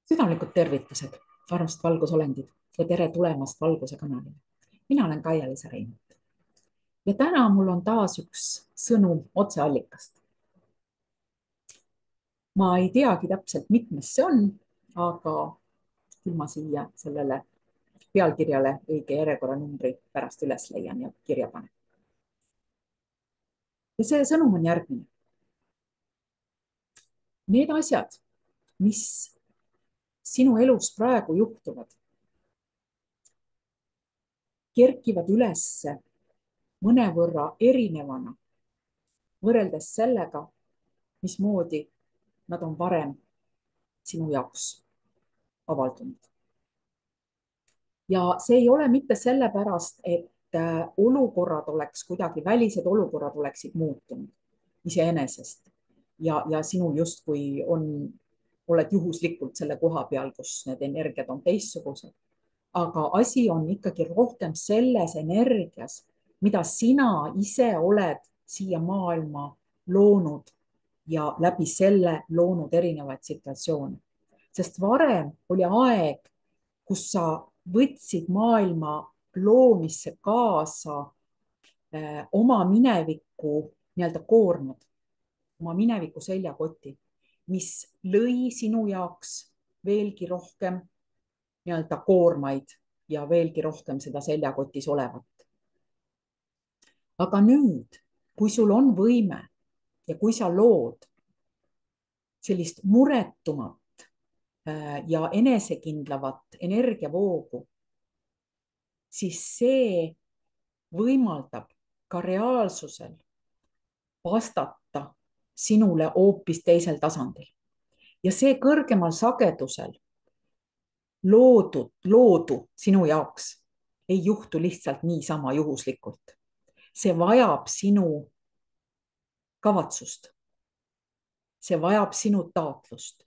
Südamlikud tervitused, armsad valgusolendid ja tere tulemast Valguse kanalile. Mina olen Kaia-Liisa Reinult ja täna mul on taas üks sõnum otseallikast. Ma ei teagi täpselt, mitmes see on, aga küll ma siia sellele pealkirjale õige järjekorranumbri pärast üles leian ja kirja panen. Ja see sõnum on järgmine. Need asjad, mis sinu elus praegu juhtuvad, kerkivad üles mõnevõrra erinevana võrreldes sellega, mismoodi nad on varem sinu jaoks avaldunud. Ja see ei ole mitte sellepärast, et olukorrad oleks kuidagi, välised olukorrad oleksid muutunud iseenesest ja sinul justkui oled juhuslikult selle koha peal, kus need energiad on teistsugused. Aga asi on ikkagi rohkem selles energias, mida sina ise oled siia maailma loonud ja läbi selle loonud erinevaid situatsioone. Sest varem oli aeg, kus sa võtsid maailma loomisse kaasa oma mineviku nii-öelda koormad, oma mineviku seljakoti, mis lõi sinu jaoks veelgi rohkem nii-öelda koormaid ja veelgi rohkem seda seljakotis olevat. Aga nüüd, kui sul on võime ja kui sa lood sellist muretumat ja enesekindlavat energiavoogu, siis see võimaldab ka reaalsusel vastata sinule hoopis teisel tasandil. Ja see kõrgemal sagedusel loodu sinu jaoks ei juhtu lihtsalt niisama juhuslikult. See vajab sinu kavatsust. See vajab sinu taotlust.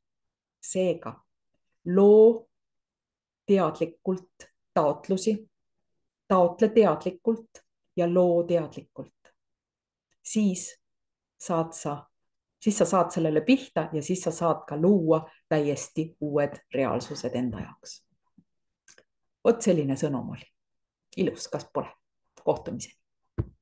Seega loo teadlikult taotlusi, taotle teadlikult ja loo teadlikult. Siis sa saad sellele pihta ja siis sa saad ka luua täiesti uued reaalsused enda jaoks. Vot selline sõnum oli. Ilus, kas pole? Kohtumiseni.